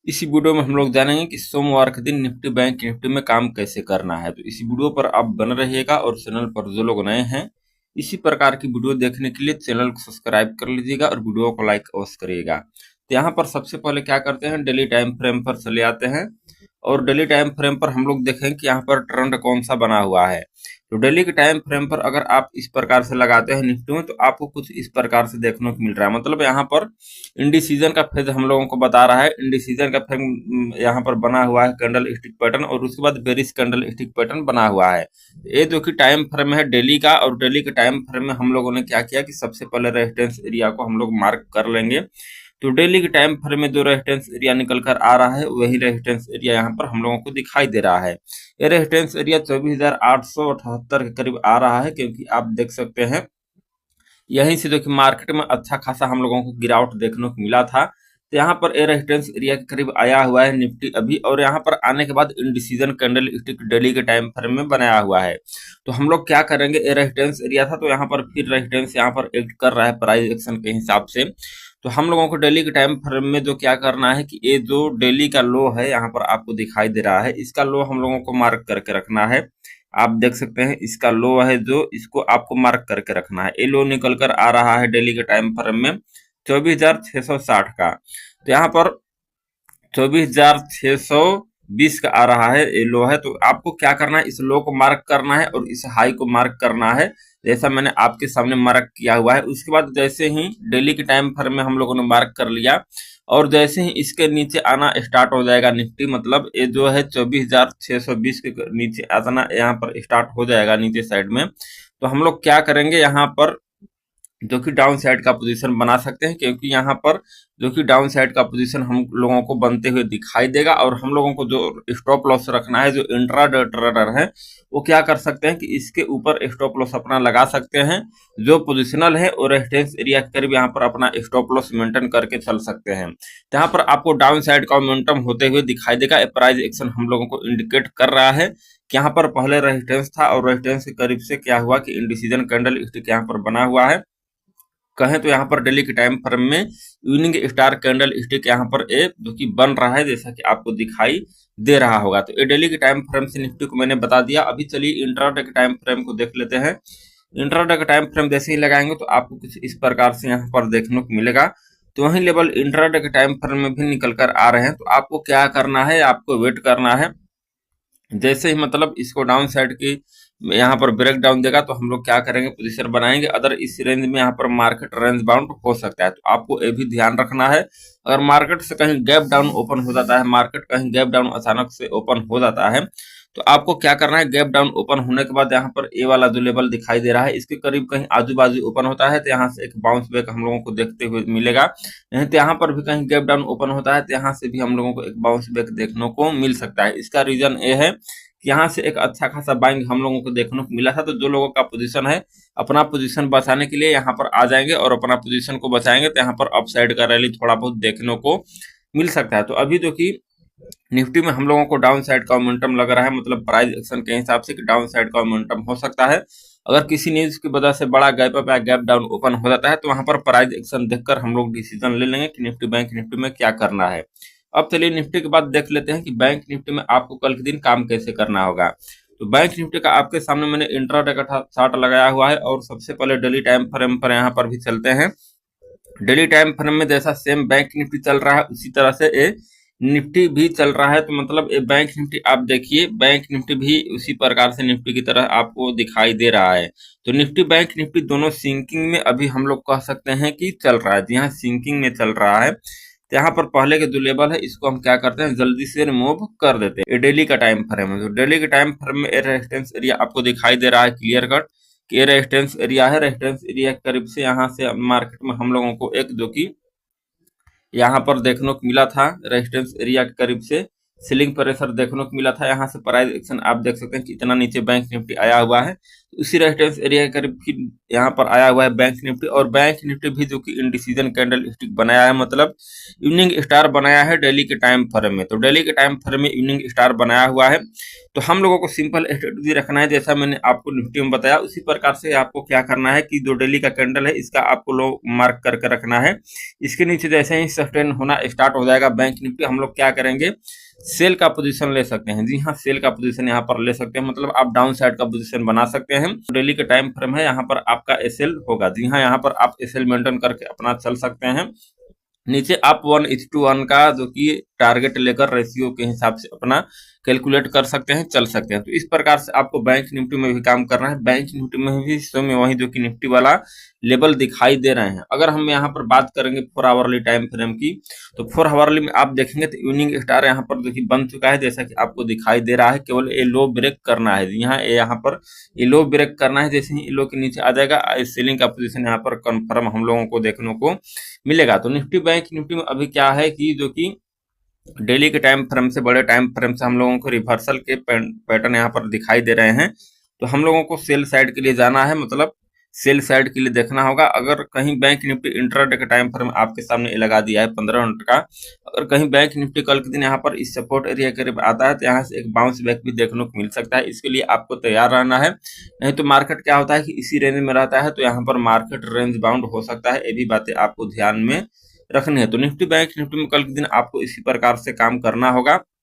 इसी वीडियो में हम लोग जानेंगे कि सोमवार के दिन निफ्टी बैंक निफ्टी में काम कैसे करना है। तो इसी वीडियो पर आप बने रहिएगा और चैनल पर जो लोग नए हैं इसी प्रकार की वीडियो देखने के लिए चैनल को सब्सक्राइब कर लीजिएगा और वीडियो को लाइक अवश्य करिएगा। तो यहाँ पर सबसे पहले क्या करते हैं, डेली टाइम फ्रेम पर चले आते हैं और डेली टाइम फ्रेम पर हम लोग देखें कि यहाँ पर ट्रेंड कौन सा बना हुआ है। तो डेली के टाइम फ्रेम पर अगर आप इस प्रकार से लगाते हैं निफ्टी में, तो आपको कुछ इस प्रकार से देखने को मिल रहा है। मतलब यहाँ पर इंडिसीजन का फेज हम लोगों को बता रहा है। इंडिसीजन का फेज यहाँ पर बना हुआ है कैंडल स्टिक पैटर्न, और उसके बाद बेरिश कैंडल स्टिक पैटर्न बना हुआ है। ये जो कि टाइम फ्रेम है डेली का, और डेली के टाइम फ्रेम में हम लोगों ने क्या किया कि सबसे पहले रेजिस्टेंस एरिया को हम लोग मार्क कर लेंगे। तो डेली के टाइम फ्रेम में जो रेजिस्टेंस एरिया निकल कर आ रहा है वही रेजिस्टेंस एरिया यहाँ पर हम लोगों को दिखाई दे रहा है। ये रेजिस्टेंस एरिया 24,878 के करीब आ रहा है, क्योंकि आप देख सकते हैं यहीं से जो कि मार्केट में अच्छा खासा हम लोगों को गिरावट देखने को मिला था। तो यहाँ पर ए रेजिस्टेंस एरिया के करीब आया हुआ है निफ्टी अभी, और यहाँ पर आने के बाद इंडिसीजन कैंडल स्टिक डेली के टाइम फ्रेम में बनाया हुआ है। तो हम लोग क्या करेंगे, ए रेजिस्टेंस एरिया था तो यहाँ पर फिर रेजिस्टेंस यहाँ पर एक्ट कर रहा है प्राइस एक्शन के हिसाब से। तो हम लोगों को डेली के टाइम फ्रेम में जो क्या करना है कि ये जो डेली का लो है यहाँ पर आपको दिखाई दे रहा है, इसका लो हम लोगों को मार्क करके रखना है। आप देख सकते हैं इसका लो है जो, इसको आपको मार्क करके रखना है। ये लो निकल कर आ रहा है डेली के टाइम फ्रेम में 24,660 का। तो यहाँ पर 24,620 का आ रहा है, ये लो है। तो आपको क्या करना है, इस लो को मार्क करना है और इस हाई को मार्क करना है, जैसा मैंने आपके सामने मार्क किया हुआ है। उसके बाद जैसे ही डेली के टाइम फ्रेम में हम लोगों ने मार्क कर लिया, और जैसे ही इसके नीचे आना स्टार्ट हो जाएगा निफ्टी, मतलब ये जो है 24,620 के नीचे आना यहाँ पर स्टार्ट हो जाएगा नीचे साइड में, तो हम लोग क्या करेंगे यहाँ पर जो कि डाउन साइड का पोजीशन बना सकते हैं, क्योंकि यहाँ पर जो कि डाउन साइड का पोजीशन हम लोगों को बनते हुए दिखाई देगा। और हम लोगों को जो स्टॉप लॉस रखना है, जो इंट्राडे ट्रेडर है वो क्या कर सकते हैं कि इसके ऊपर स्टॉप लॉस अपना लगा सकते हैं। जो पोजिशनल है और रेजिस्टेंस एरिया के करीब यहाँ पर अपना स्टॉप लॉस मेंटेन करके चल सकते हैं। तो यहाँ पर आपको डाउन साइड का मोमेंटम होते हुए दिखाई देगा। प्राइस एक्शन हम लोगों को इंडिकेट कर रहा है कि यहाँ पर पहले रेजिस्टेंस था और रेजिस्टेंस के करीब से क्या हुआ कि इंडिसीजन कैंडल स्टिक यहाँ पर बना हुआ है। कहें तो यहाँ पर डेली के टाइम फ्रेम में इवनिंग स्टार कैंडल स्टिक यहाँ पर एक जो कि बन रहा है, जैसा कि आपको दिखाई दे रहा होगा। तो ये डेली के टाइम फ्रेम से निफ्टी को मैंने बता दिया। अभी चलिए इंट्राडे के टाइम फ्रेम को देख लेते हैं। इंट्राडे का टाइम फ्रेम जैसे ही लगाएंगे तो आपको कुछ इस प्रकार से यहाँ पर देखने को मिलेगा। तो वही लेवल इंट्राडे के टाइम फ्रेम में भी निकल कर आ रहे हैं। तो आपको क्या करना है, आपको वेट करना है। जैसे ही मतलब इसको डाउन साइड की यहाँ पर ब्रेक डाउन देगा तो हम लोग क्या करेंगे, पोजीशन बनाएंगे। अदर इस रेंज में यहाँ पर मार्केट रेंज बाउंड हो सकता है, तो आपको ये भी ध्यान रखना है। अगर मार्केट से कहीं गैप डाउन ओपन हो जाता है, मार्केट कहीं गैप डाउन अचानक से ओपन हो जाता है, तो आपको क्या करना है, गैप डाउन ओपन होने के बाद यहाँ पर ए वाला जो लेवल दिखाई दे रहा है इसके करीब कहीं आजू बाजू ओपन होता है, तो यहाँ से एक बाउंस बैक हम लोगों को देखते हुए मिलेगा। नहीं तो यहाँ पर भी कहीं गैप डाउन ओपन होता है तो यहाँ से भी हम लोगों को एक बाउंस बैक देखने को मिल सकता है। इसका रीजन ये है कि यहाँ से एक अच्छा खासा बाइंग हम लोगों को देखने को मिला था। तो जो लोगों का पोजीशन है अपना पोजीशन बचाने के लिए यहाँ पर आ जाएंगे और अपना पोजीशन को बचाएंगे, तो यहाँ पर अपसाइड का रैली थोड़ा बहुत देखने को मिल सकता है। तो अभी जो कि निफ्टी में हम लोगों को डाउन साइड का मोमेंटम लग रहा है, मतलब प्राइस एक्शन के हिसाब से कि डाउन साइड का मोमेंटम हो सकता है। अगर किसी न्यूज की वजह से बड़ा गैप अप या गैप डाउन ओपन हो जाता है तो वहां पर प्राइस एक्शन देखकर हम लोग डिसीजन ले लेंगे कि निफ्टी बैंक निफ्टी में क्या करना है। अब चलिए निफ्टी के बाद देख लेते हैं कि बैंक निफ्टी में आपको कल के दिन काम कैसे करना होगा। तो बैंक निफ्टी का आपके सामने मैंने इंट्राडे का चार्ट लगाया हुआ है, और सबसे पहले डेली टाइम फ्रेम पर यहाँ पर भी चलते हैं। डेली टाइम फ्रेम में जैसा सेम बैंक निफ्टी चल रहा है उसी तरह से ये निफ्टी भी चल रहा है। तो मतलब ये बैंक निफ्टी आप देखिए, बैंक निफ्टी भी उसी प्रकार से निफ्टी की तरह आपको दिखाई दे रहा है। तो निफ्टी बैंक निफ्टी दोनों सिंकिंग में अभी हम लोग कह सकते हैं कि चल रहा है। जी हाँ, सिंकिंग में चल रहा है। तो यहाँ पर पहले के जो लेवल है इसको हम क्या करते हैं, जल्दी से रिमूव कर देते हैं। ये डेली का टाइम फ्रेम है। तो डेली के टाइम फ्रेम में रेजिस्टेंस एरिया आपको दिखाई दे रहा है क्लियर कट कि रेजिस्टेंस एरिया है। रेजिस्टेंस एरिया के करीब से यहाँ से मार्केट में हम लोगों को एक जो कि यहाँ पर देखने को मिला था, रेजिस्टेंस एरिया के करीब से सेलिंग प्रेशर देखने को मिला था। यहाँ से प्राइस एक्शन आप देख सकते हैं कि इतना नीचे बैंक निफ्टी आया हुआ है। उसी रेजिस्टेंस एरिया के करीब फिर यहाँ पर आया हुआ है बैंक निफ्टी, और बैंक निफ्टी भी जो कि इंडिसीजन कैंडल स्टिक बनाया है, मतलब इवनिंग स्टार बनाया है डेली के टाइम फ्रेम में। तो डेली के टाइम फ्रेम में इवनिंग स्टार बनाया हुआ है। तो हम लोगों को सिंपल स्ट्रेटजी रखना है, जैसा मैंने आपको निफ्टी में बताया उसी प्रकार से आपको क्या करना है कि जो डेली का कैंडल है इसका आपको लो मार्क करके रखना है। इसके नीचे जैसे ही सस्टेन होना स्टार्ट हो जाएगा बैंक निफ्टी, हम लोग क्या करेंगे, सेल का पोजीशन ले सकते हैं। जी हाँ, सेल का पोजीशन यहाँ पर ले सकते हैं, मतलब आप डाउन साइड का पोजीशन बना सकते हैं। डेली का टाइम फ्रेम है, यहाँ पर आपका एसएल होगा। जी हाँ, यहाँ पर आप एसएल मेंटेन करके अपना चल सकते हैं। नीचे आप 1:1 का जो कि टारगेट लेकर रेशियो के हिसाब से अपना कैलकुलेट कर सकते हैं, चल सकते हैं। तो इस प्रकार से आपको बैंक निफ्टी में भी काम करना है। बैंक निफ्टी में भी हिस्सों में वही जो कि निफ्टी वाला लेवल दिखाई दे रहे हैं। अगर हम यहाँ पर बात करेंगे 4 आवरली टाइम फ्रेम की, तो 4 आवरली में आप देखेंगे तो इवनिंग स्टार यहाँ पर देखिए बन चुका है, जैसा कि आपको दिखाई दे रहा है। केवल ये लो ब्रेक करना है, यहाँ पर ये लो ब्रेक करना है। जैसे ही ये लो के नीचे आ जाएगा, सेलिंग का पोजीशन यहाँ पर कंफर्म हम लोगों को देखने को मिलेगा। तो निफ्टी बैंक निफ्टी में अभी क्या है कि जो कि डेली के टाइम फ्रेम से, बड़े टाइम फ्रेम से हम लोगों को रिवर्सल के पैटर्न यहाँ पर दिखाई दे रहे हैं। तो हम लोगों को सेल साइड के लिए जाना है, मतलब सेल साइड के लिए देखना होगा। अगर कहीं बैंक निफ्टी इंट्राडे का टाइम फ्रेम आपके सामने लगा दिया है 15 मिनट का, अगर कहीं बैंक निफ्टी कल के दिन यहाँ पर इस सपोर्ट एरिया के करीब आता है तो यहाँ से एक बाउंस बैक भी देखने को मिल सकता है। इसके लिए आपको तैयार रहना है, नहीं तो मार्केट क्या होता है कि इसी रेंज में रहता है, तो यहाँ पर मार्केट रेंज बाउंड हो सकता है। ये भी बातें आपको ध्यान में रखनी है। तो निफ्टी बैंक निफ्टी में कल के दिन आपको इसी प्रकार से काम करना होगा।